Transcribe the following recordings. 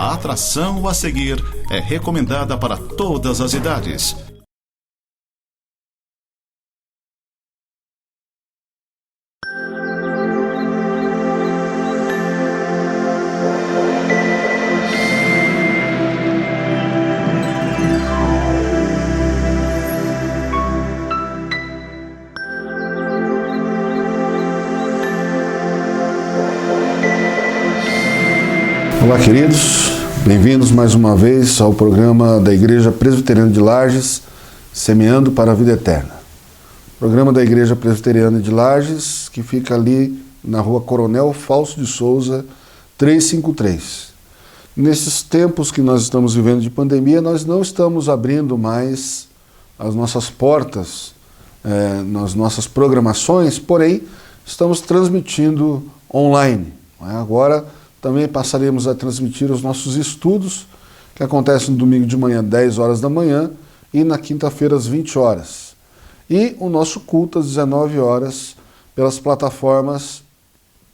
A atração a seguir é recomendada para todas as idades. Olá, queridos, bem-vindos mais uma vez ao programa da Igreja Presbiteriana de Lages, Semeando para a Vida Eterna. Programa da Igreja Presbiteriana de Lages, que fica ali na rua Coronel Fausto de Souza, 353. Nesses tempos que nós estamos vivendo de pandemia, nós não estamos abrindo mais as nossas portas nas nossas programações, porém, estamos transmitindo online. Agora, também passaremos a transmitir os nossos estudos, que acontecem no domingo de manhã, 10 horas da manhã, e na quinta-feira, às 20 horas. E o nosso culto, às 19 horas, pelas plataformas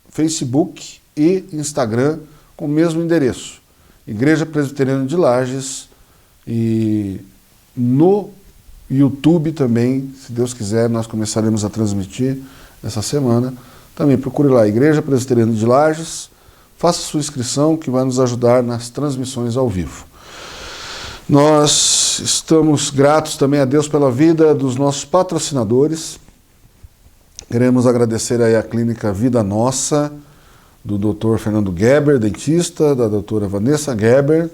Facebook e Instagram, com o mesmo endereço. Igreja Presbiteriana de Lages, e no YouTube também, se Deus quiser, nós começaremos a transmitir essa semana. Também procure lá, Igreja Presbiteriana de Lages. Faça sua inscrição, que vai nos ajudar nas transmissões ao vivo. Nós estamos gratos também a Deus pela vida dos nossos patrocinadores. Queremos agradecer aí a Clínica Vida Nossa, do Dr. Fernando Geber, dentista, da doutora Vanessa Geber,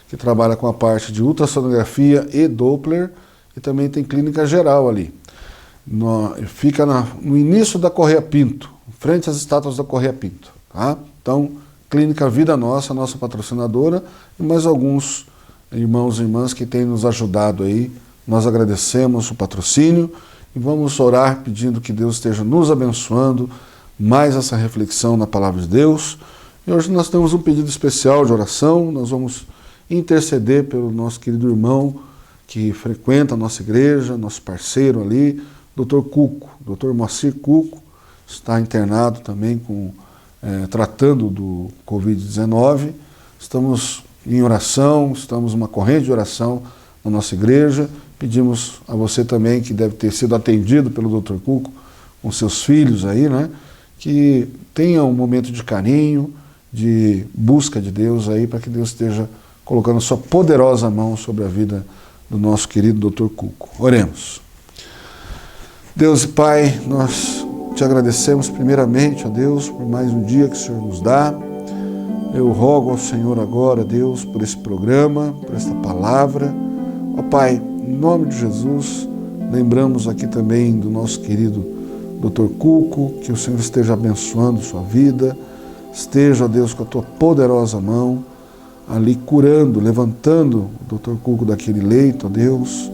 que trabalha com a parte de ultrassonografia e Doppler, e também tem clínica geral ali. Fica no início da Correia Pinto, frente às estátuas da Correia Pinto, tá? Então, Clínica Vida Nossa, nossa patrocinadora, e mais alguns irmãos e irmãs que têm nos ajudado aí. Nós agradecemos o patrocínio e vamos orar pedindo que Deus esteja nos abençoando mais essa reflexão na Palavra de Deus. E hoje nós temos um pedido especial de oração, nós vamos interceder pelo nosso querido irmão que frequenta a nossa igreja, nosso parceiro ali, Dr. Cuco, Dr. Moacir Cuco, está internado também tratando do Covid-19. Estamos em oração, estamos numa corrente de oração na nossa igreja. Pedimos a você também, que deve ter sido atendido pelo Dr. Cuco, com seus filhos aí, né? Que tenha um momento de carinho, de busca de Deus aí, para que Deus esteja colocando sua poderosa mão sobre a vida do nosso querido Dr. Cuco. Oremos. Deus e Pai, nós te agradecemos primeiramente, ó Deus, por mais um dia que o Senhor nos dá. Eu rogo ao Senhor agora, Deus, por esse programa, por esta palavra. Ó Pai, em nome de Jesus, lembramos aqui também do nosso querido Dr. Cuco, que o Senhor esteja abençoando sua vida, esteja, ó Deus, com a tua poderosa mão, ali curando, levantando o Dr. Cuco daquele leito, ó Deus,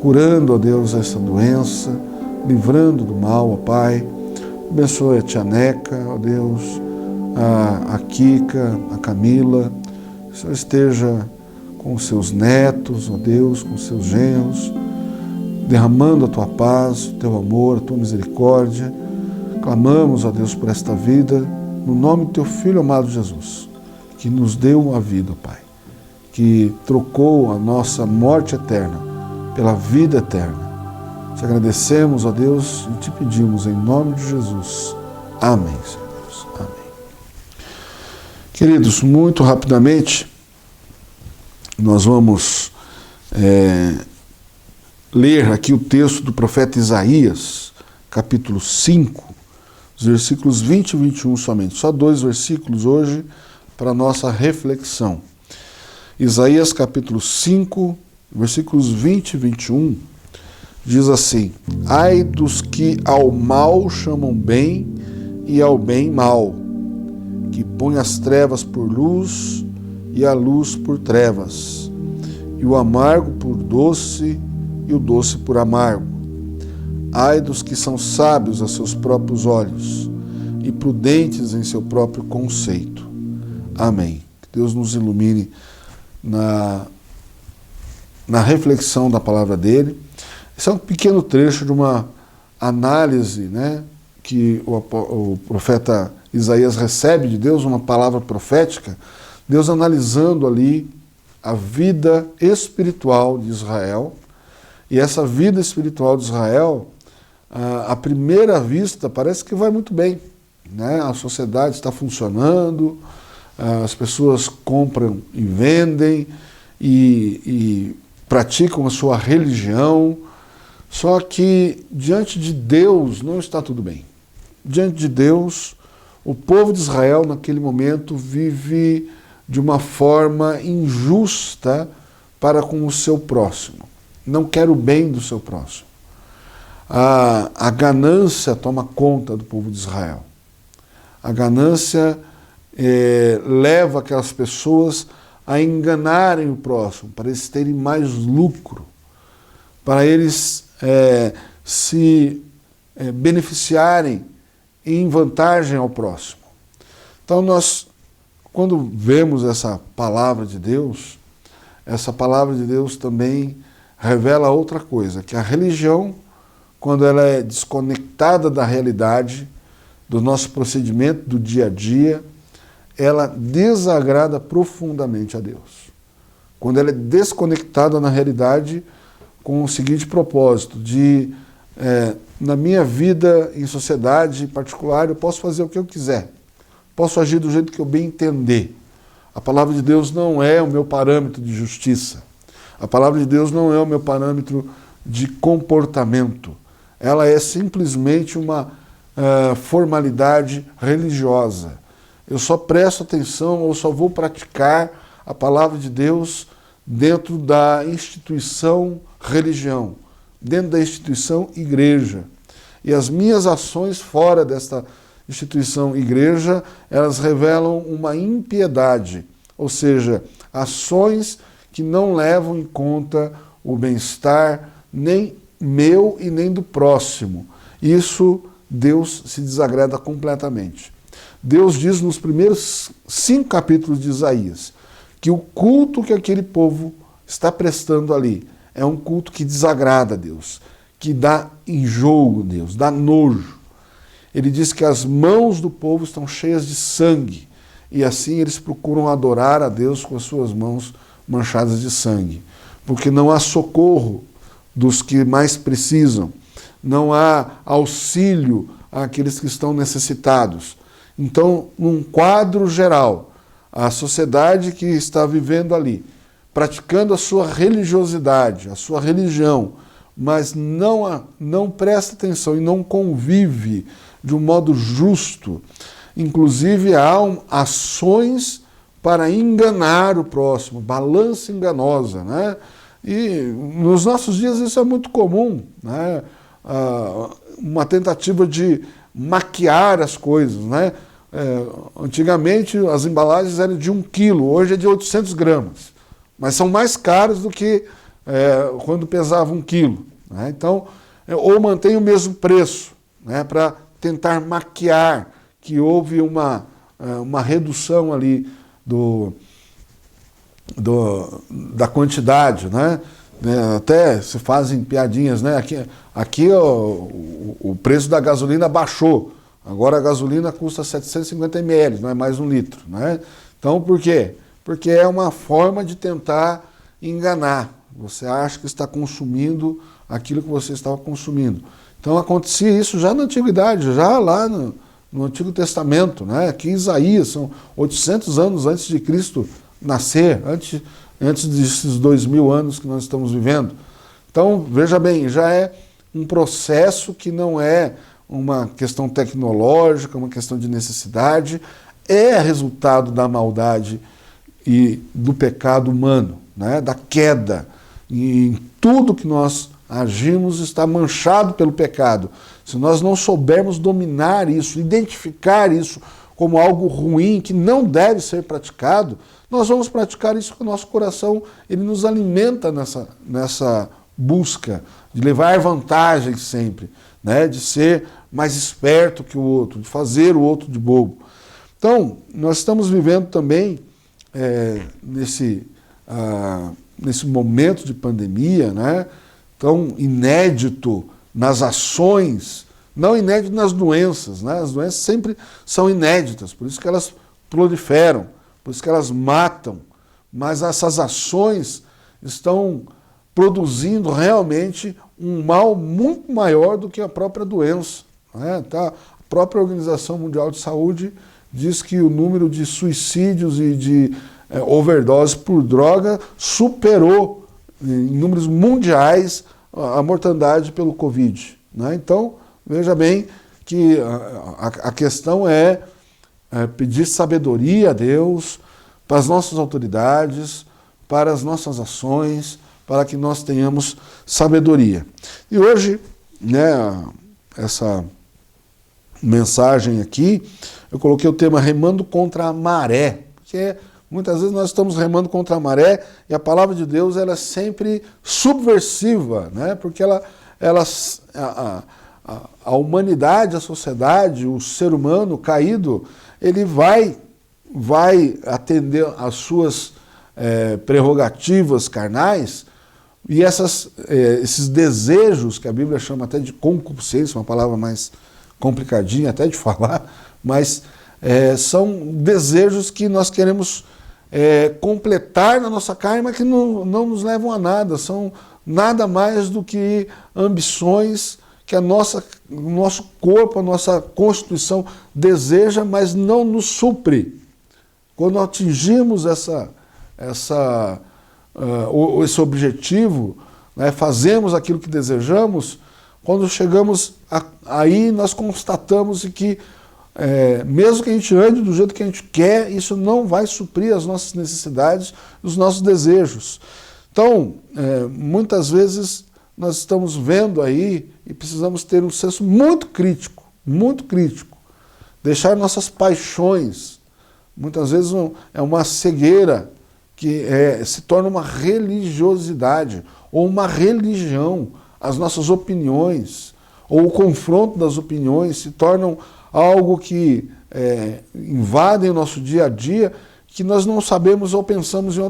curando, ó Deus, essa doença, livrando do mal, ó Pai. Abençoe a tia Neca, ó Deus, a Kika, a Camila. Que o Senhor esteja com os seus netos, ó Deus, com os seus genros, derramando a tua paz, o teu amor, a tua misericórdia. Clamamos, ó Deus, por esta vida, no nome do teu Filho amado Jesus, que nos deu a vida, ó Pai, que trocou a nossa morte eterna pela vida eterna. Te agradecemos, ó Deus, e te pedimos em nome de Jesus. Amém, Senhor Deus. Amém. Queridos, muito rapidamente, nós vamos ler aqui o texto do profeta Isaías, capítulo 5, os versículos 20 e 21 somente. Só 2 versículos hoje para a nossa reflexão. Isaías, capítulo 5, versículos 20 e 21, diz assim: ai dos que ao mal chamam bem e ao bem mal, que põe as trevas por luz e a luz por trevas, e o amargo por doce e o doce por amargo. Ai dos que são sábios a seus próprios olhos e prudentes em seu próprio conceito. Amém. Que Deus nos ilumine na reflexão da palavra dele. Esse é um pequeno trecho de uma análise, né, que o profeta Isaías recebe de Deus, uma palavra profética, Deus analisando ali a vida espiritual de Israel, e essa vida espiritual de Israel, à primeira vista, parece que vai muito bem, né? A sociedade está funcionando, as pessoas compram e vendem e praticam a sua religião, só que diante de Deus não está tudo bem. Diante de Deus, o povo de Israel naquele momento vive de uma forma injusta para com o seu próximo. Não quer o bem do seu próximo. A ganância toma conta do povo de Israel. A ganância leva aquelas pessoas a enganarem o próximo, para eles terem mais lucro, para eles se beneficiarem em vantagem ao próximo. Então nós, quando vemos essa palavra de Deus também revela outra coisa, que a religião, quando ela é desconectada da realidade, do nosso procedimento do dia a dia, ela desagrada profundamente a Deus. Quando ela é desconectada na realidade, com o seguinte propósito, de na minha vida em sociedade particular, eu posso fazer o que eu quiser, posso agir do jeito que eu bem entender. A palavra de Deus não é o meu parâmetro de justiça. A palavra de Deus não é o meu parâmetro de comportamento. Ela é simplesmente uma formalidade religiosa. Eu só presto atenção, ou só vou praticar a palavra de Deus dentro da instituição religião, dentro da instituição igreja. E as minhas ações fora desta instituição igreja, elas revelam uma impiedade, ou seja, ações que não levam em conta o bem-estar nem meu e nem do próximo. Isso Deus se desagrada completamente. Deus diz nos primeiros 5 capítulos de Isaías que o culto que aquele povo está prestando ali é um culto que desagrada a Deus, que dá enjoo a Deus, dá nojo. Ele diz que as mãos do povo estão cheias de sangue e assim eles procuram adorar a Deus com as suas mãos manchadas de sangue, porque não há socorro dos que mais precisam, não há auxílio àqueles que estão necessitados. Então, num quadro geral, a sociedade que está vivendo ali, praticando a sua religiosidade, a sua religião, mas não presta atenção e não convive de um modo justo. Inclusive, há ações para enganar o próximo, balança enganosa, né? E nos nossos dias isso é muito comum, né? Uma tentativa de maquiar as coisas, né? Antigamente as embalagens eram de 1 quilo, hoje é de 800 gramas, mas são mais caras do que quando pesava 1 quilo, né? Então, ou mantém o mesmo preço, né, para tentar maquiar que houve uma redução ali da quantidade, né? Até se fazem piadinhas, né? Aqui o preço da gasolina baixou. Agora a gasolina custa 750 ml, não é mais 1 litro, né? Então, por quê? Porque é uma forma de tentar enganar. Você acha que está consumindo aquilo que você estava consumindo. Então, acontecia isso já na Antiguidade, já lá no Antigo Testamento, né? Aqui em Isaías, são 800 anos antes de Cristo nascer, antes desses 2000 anos que nós estamos vivendo. Então, veja bem, já é um processo que não é uma questão tecnológica, uma questão de necessidade, é resultado da maldade e do pecado humano, né? Da queda. E em tudo que nós agimos está manchado pelo pecado. Se nós não soubermos dominar isso, identificar isso como algo ruim, que não deve ser praticado, nós vamos praticar isso com o nosso coração. Ele nos alimenta nessa busca de levar vantagem sempre, né? De ser mais esperto que o outro, de fazer o outro de bobo. Então, nós estamos vivendo também nesse momento de pandemia, né? Tão inédito nas ações, não inédito nas doenças, né? As doenças sempre são inéditas, por isso que elas proliferam, por isso que elas matam, mas essas ações estão produzindo realmente um mal muito maior do que a própria doença. Né? Tá? A própria Organização Mundial de Saúde diz que o número de suicídios e de overdose por droga superou em números mundiais a mortandade pelo Covid. Né? Então, veja bem que a questão é pedir sabedoria a Deus para as nossas autoridades, para as nossas ações, para que nós tenhamos sabedoria. E hoje, né, essa mensagem aqui, eu coloquei o tema remando contra a maré, porque muitas vezes nós estamos remando contra a maré e a palavra de Deus ela é sempre subversiva, né? Porque a humanidade, a sociedade, o ser humano caído, ele vai atender às suas prerrogativas carnais e esses desejos, que a Bíblia chama até de concupiscência, uma palavra mais complicadinha até de falar, mas são desejos que nós queremos completar na nossa carne, mas que não nos levam a nada, são nada mais do que ambições que o nosso corpo, a nossa constituição deseja, mas não nos supre. Quando atingimos esse objetivo, né, fazemos aquilo que desejamos, quando chegamos aí nós constatamos que mesmo que a gente ande do jeito que a gente quer, isso não vai suprir as nossas necessidades, os nossos desejos. Então, muitas vezes nós estamos vendo aí e precisamos ter um senso muito crítico, deixar nossas paixões, muitas vezes é uma cegueira que se torna uma religiosidade ou uma religião, as nossas opiniões ou o confronto das opiniões se tornam algo que invadem o nosso dia a dia, que nós não sabemos ou pensamos em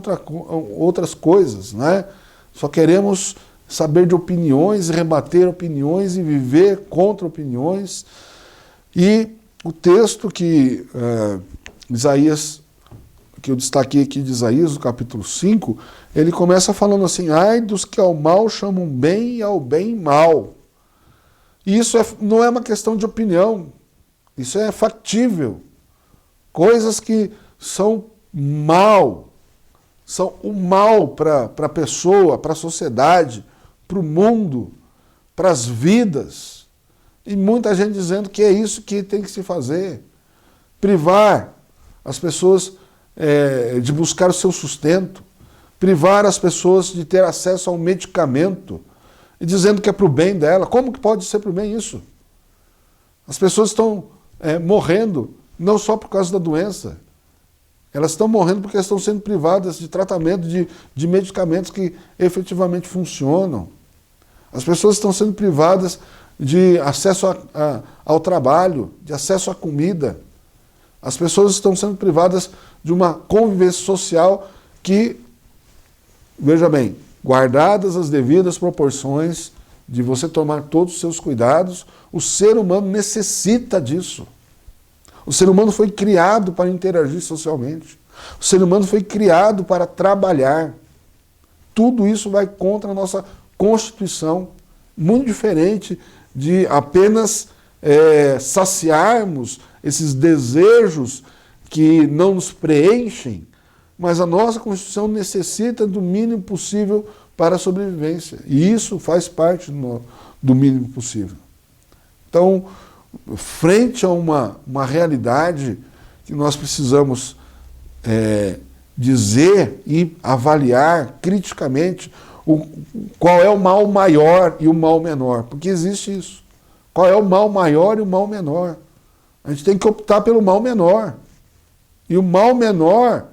outras coisas, né? Só queremos saber de opiniões, rebater opiniões e viver contra opiniões. E o texto que Isaías, que eu destaquei aqui de Isaías, no capítulo 5, ele começa falando assim: ai dos que ao mal chamam bem e ao bem mal. E isso não é uma questão de opinião, isso é factível. Coisas que são mal, são o mal para a pessoa, para a sociedade, para o mundo, para as vidas. E muita gente dizendo que é isso que tem que se fazer. Privar as pessoas de buscar o seu sustento, privar as pessoas de ter acesso a um medicamento, e dizendo que é para o bem dela. Como que pode ser para o bem isso? As pessoas estão morrendo, não só por causa da doença, elas estão morrendo porque estão sendo privadas de tratamento, de medicamentos que efetivamente funcionam. As pessoas estão sendo privadas de acesso ao trabalho, de acesso à comida. As pessoas estão sendo privadas de uma convivência social que, veja bem, guardadas as devidas proporções de você tomar todos os seus cuidados, o ser humano necessita disso. O ser humano foi criado para interagir socialmente. O ser humano foi criado para trabalhar. Tudo isso vai contra a nossa Constituição, muito diferente de apenas saciarmos esses desejos que não nos preenchem, mas a nossa Constituição necessita do mínimo possível para a sobrevivência. E isso faz parte do mínimo possível. Então, frente a uma realidade que nós precisamos dizer e avaliar criticamente qual é o mal maior e o mal menor, porque existe isso. Qual é o mal maior e o mal menor? A gente tem que optar pelo mal menor. E o mal menor,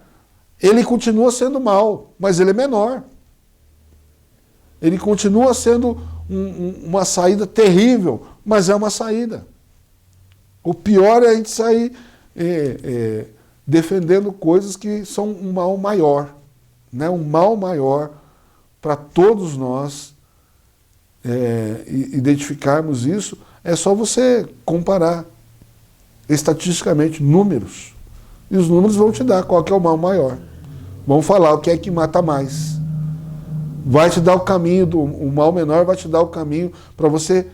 ele continua sendo mal, mas ele é menor. Ele continua sendo uma saída terrível, mas é uma saída. O pior é a gente sair defendendo coisas que são um mal maior, né? Um mal maior para todos nós identificarmos isso. É só você comparar estatisticamente números. E os números vão te dar qual que é o mal maior. Vão falar o que é que mata mais. Vai te dar o caminho, o mal menor vai te dar o caminho para você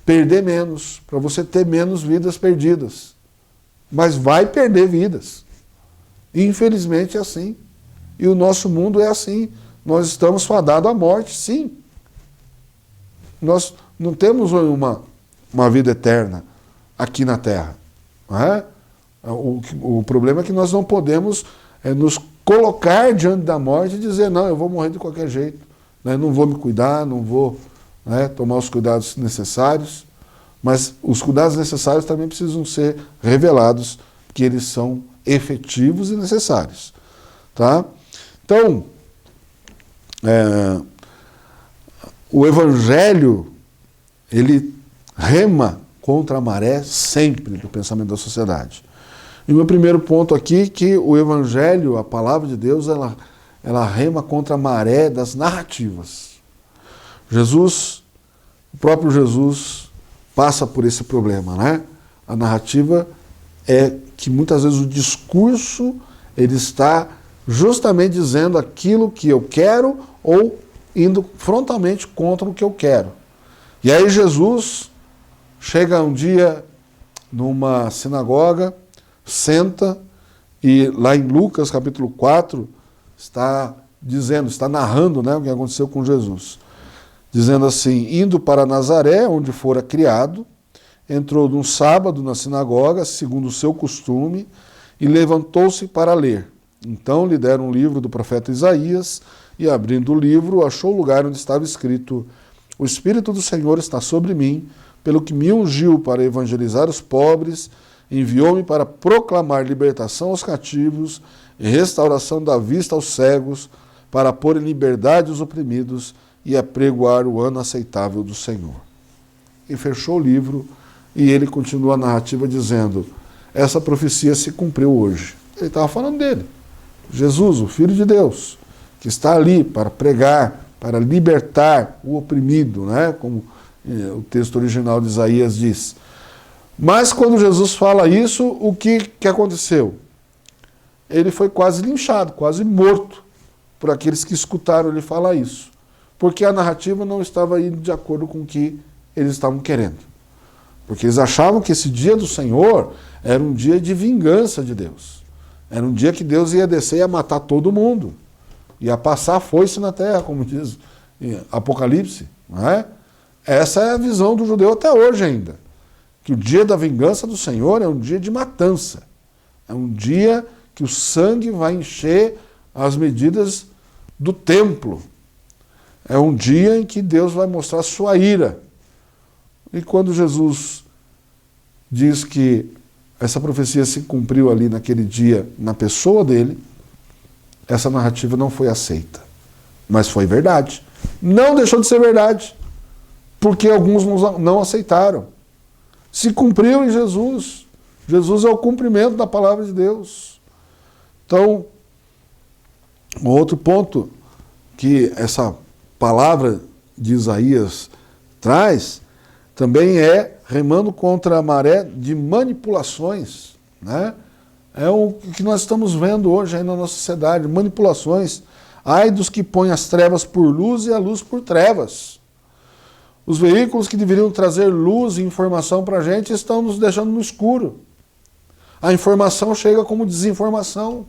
perder menos, para você ter menos vidas perdidas. Mas vai perder vidas. Infelizmente é assim. E o nosso mundo é assim. Nós estamos fadados à morte, sim. Nós não temos uma vida eterna aqui na Terra. Não é? O problema é que nós não podemos nos colocar diante da morte e dizer, não, eu vou morrer de qualquer jeito. Né? Não vou me cuidar, não vou tomar os cuidados necessários. Mas os cuidados necessários também precisam ser revelados, que eles são efetivos e necessários. Tá? Então, o Evangelho, ele rema contra a maré sempre do pensamento da sociedade. E o meu primeiro ponto aqui, que o Evangelho, a palavra de Deus, ela rema contra a maré das narrativas. O próprio Jesus passa por esse problema, né? A narrativa é que muitas vezes o discurso, ele está justamente dizendo aquilo que eu quero ou indo frontalmente contra o que eu quero. E aí Jesus chega um dia numa sinagoga, senta, e lá em Lucas capítulo 4 está narrando, né, o que aconteceu com Jesus. Dizendo assim, indo para Nazaré, onde fora criado, entrou num sábado na sinagoga, segundo o seu costume, e levantou-se para ler. Então lhe deram um livro do profeta Isaías, e abrindo o livro, achou o lugar onde estava escrito, o Espírito do Senhor está sobre mim, pelo que me ungiu para evangelizar os pobres, enviou-me para proclamar libertação aos cativos e restauração da vista aos cegos, para pôr em liberdade os oprimidos e apregoar o ano aceitável do Senhor. E fechou o livro, e ele continua a narrativa dizendo, essa profecia se cumpriu hoje. Ele estava falando dele, Jesus, o Filho de Deus, que está ali para pregar, para libertar o oprimido, né? Como o texto original de Isaías diz. Mas quando Jesus fala isso, o que aconteceu? Ele foi quase linchado, quase morto por aqueles que escutaram ele falar isso. Porque a narrativa não estava indo de acordo com o que eles estavam querendo. Porque eles achavam que esse dia do Senhor era um dia de vingança de Deus. Era um dia que Deus ia descer e ia matar todo mundo. Ia passar a foice na terra, como diz Apocalipse. Não é? Essa é a visão do judeu até hoje ainda. Que o dia da vingança do Senhor é um dia de matança. É um dia que o sangue vai encher as medidas do templo. É um dia em que Deus vai mostrar sua ira. E quando Jesus diz que essa profecia se cumpriu ali naquele dia, na pessoa dele, essa narrativa não foi aceita. Mas foi verdade. Não deixou de ser verdade. Porque alguns não aceitaram. Se cumpriu em Jesus. Jesus é o cumprimento da palavra de Deus. Então, um outro ponto que essa palavra de Isaías traz também é remando contra a maré de manipulações, né? É o que nós estamos vendo hoje aí na nossa sociedade, manipulações. Ai dos que põem as trevas por luz e a luz por trevas. Os veículos que deveriam trazer luz e informação para a gente estão nos deixando no escuro. A informação chega como desinformação.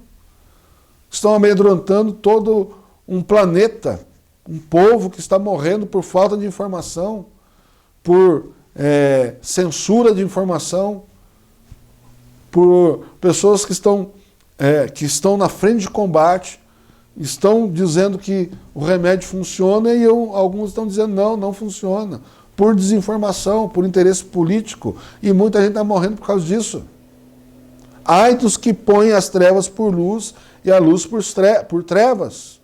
Estão amedrontando todo um planeta, um povo que está morrendo por falta de informação, por censura de informação, por pessoas que estão na frente de combate, estão dizendo que o remédio funciona e alguns estão dizendo não funciona, por desinformação, por interesse político, e muita gente está morrendo por causa disso. Ai dos que põem as trevas por luz e a luz por trevas.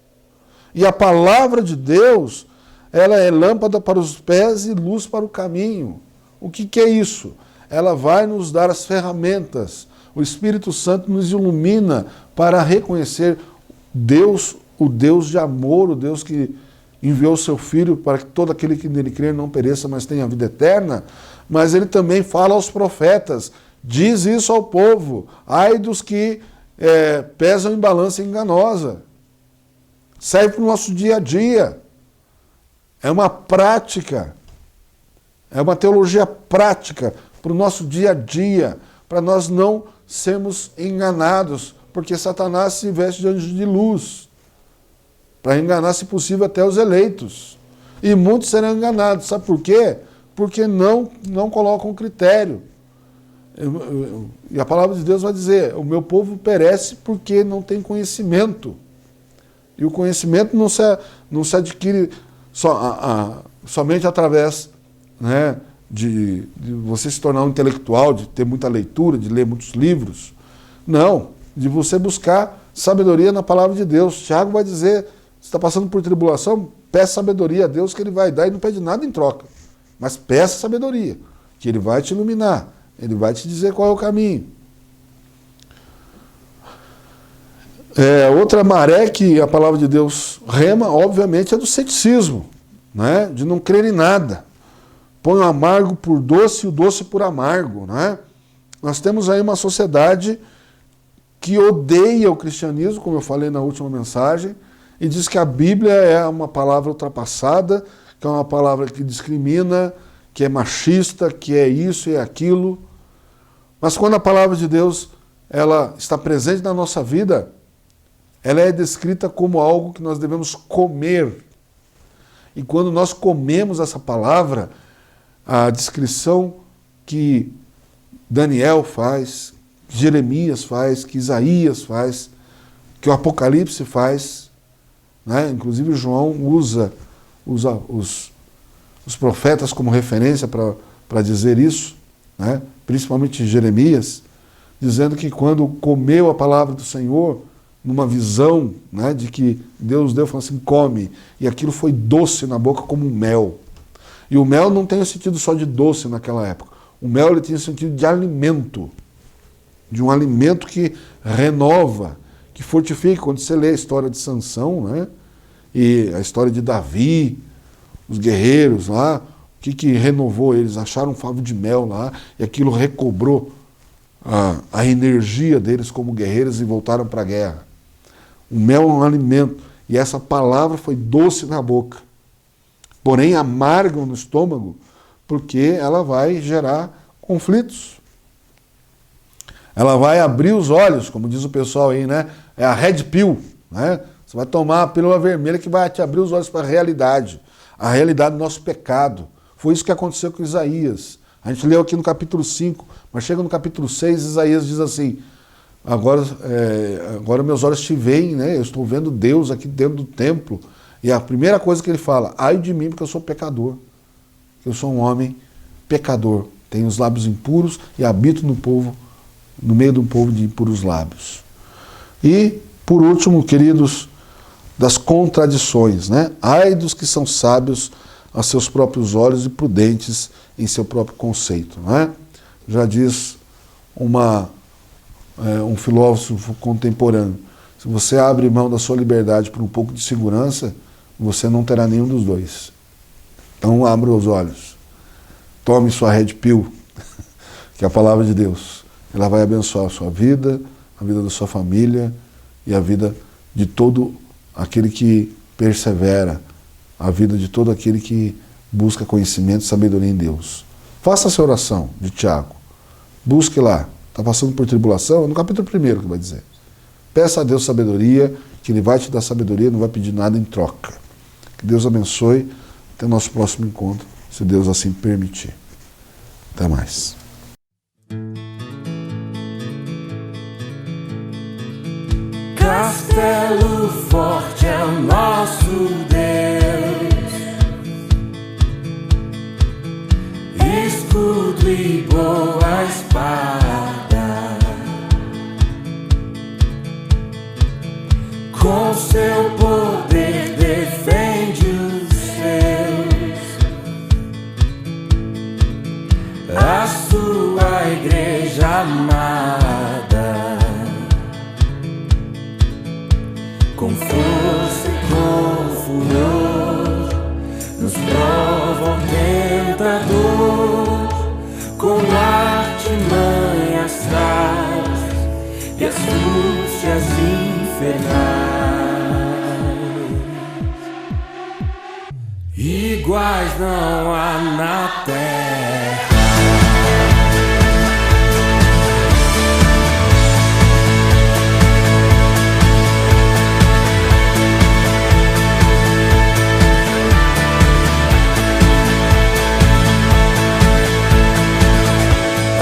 E a palavra de Deus, ela é lâmpada para os pés e luz para o caminho. O que é isso? Ela vai nos dar as ferramentas. O Espírito Santo nos ilumina para reconhecer Deus, o Deus de amor, o Deus que enviou o seu Filho para que todo aquele que nele crer não pereça, mas tenha vida eterna. Mas ele também fala aos profetas, diz isso ao povo, ai dos que pesam em balança enganosa. Serve para o nosso dia a dia. É uma prática. É uma teologia prática para o nosso dia a dia, para nós não sermos enganados, porque Satanás se veste de anjo de luz, para enganar, se possível, até os eleitos. E muitos serão enganados. Sabe por quê? Porque não colocam critério. E a palavra de Deus vai dizer, o meu povo perece porque não tem conhecimento. E o conhecimento não se adquire somente através, né, de você se tornar um intelectual, de ter muita leitura, de ler muitos livros. Não, de você buscar sabedoria na palavra de Deus. Tiago vai dizer, você está passando por tribulação, peça sabedoria a Deus que Ele vai dar e não pede nada em troca. Mas peça sabedoria, que Ele vai te iluminar, Ele vai te dizer qual é o caminho. Outra maré que a palavra de Deus rema, obviamente, é do ceticismo, né? De não crer em nada. Põe o amargo por doce e o doce por amargo, né? Nós temos aí uma sociedade que odeia o cristianismo, como eu falei na última mensagem, e diz que a Bíblia é uma palavra ultrapassada, que é uma palavra que discrimina, que é machista, que é isso e aquilo. Mas quando a palavra de Deus ela está presente na nossa vida, ela é descrita como algo que nós devemos comer. E quando nós comemos essa palavra, a descrição que Daniel faz, que Jeremias faz, que Isaías faz, que o Apocalipse faz, né? Inclusive João usa os profetas como referência para dizer isso, né? Principalmente Jeremias, dizendo que quando comeu a palavra do Senhor, numa visão, né, de que Deus deu, falou assim, come, e aquilo foi doce na boca como mel. E o mel não tem o sentido só de doce naquela época. O mel ele tinha o sentido de alimento, de um alimento que renova, que fortifica. Quando você lê a história de Sansão, né, e a história de Davi, os guerreiros lá, o que renovou eles? Acharam um favo de mel lá, e aquilo recobrou a energia deles como guerreiros e voltaram para a guerra. O mel é um alimento, e essa palavra foi doce na boca, porém amarga no estômago, porque ela vai gerar conflitos. Ela vai abrir os olhos, como diz o pessoal aí, né? É a red pill, né? Você vai tomar a pílula vermelha que vai te abrir os olhos para a realidade do nosso pecado. Foi isso que aconteceu com Isaías. A gente leu aqui no capítulo 5, mas chega no capítulo 6, Isaías diz assim, agora meus olhos te veem, né? Eu estou vendo Deus aqui dentro do templo. E a primeira coisa que ele fala, ai de mim, porque eu sou pecador. Eu sou um homem pecador. Tenho os lábios impuros e habito no meio de um povo de impuros lábios. E, por último, queridos, das contradições, né? Ai dos que são sábios a seus próprios olhos e prudentes em seu próprio conceito, né? Já diz um filósofo contemporâneo, se você abre mão da sua liberdade por um pouco de segurança, você não terá nenhum dos dois. Então abra os olhos, tome sua red pill, que é a palavra de Deus. Ela vai abençoar a sua vida, a vida da sua família e a vida de todo aquele que persevera, a vida de todo aquele que busca conhecimento e sabedoria em Deus. Faça essa oração de Tiago. Busque lá. Está passando por tribulação? É no capítulo 1 que vai dizer. Peça a Deus sabedoria, que Ele vai te dar sabedoria, não vai pedir nada em troca. Que Deus abençoe. Até o nosso próximo encontro, se Deus assim permitir. Até mais. Castelo forte é o nosso Deus, escudo e boa espada, com seu poder defende os seus, a sua igreja amada. Com força e com furor, nos prova o tentador, com artimanhas traz e astúcia iguais não há na terra.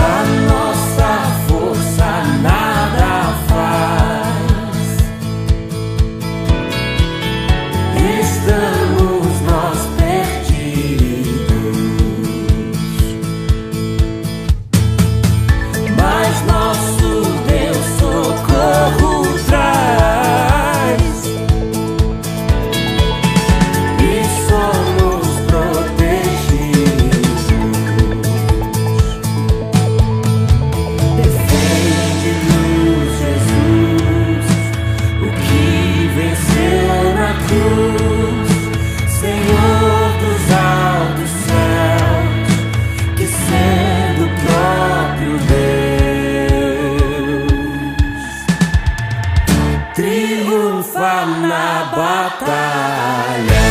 A nossa força nada faz. Estamos nós perdidos, mas nosso Deus socorro traz e somos protegidos. Defende-nos, Jesus, o que venceu na cruz, Senhor dos altos céus, que sendo o próprio Deus triunfa na batalha.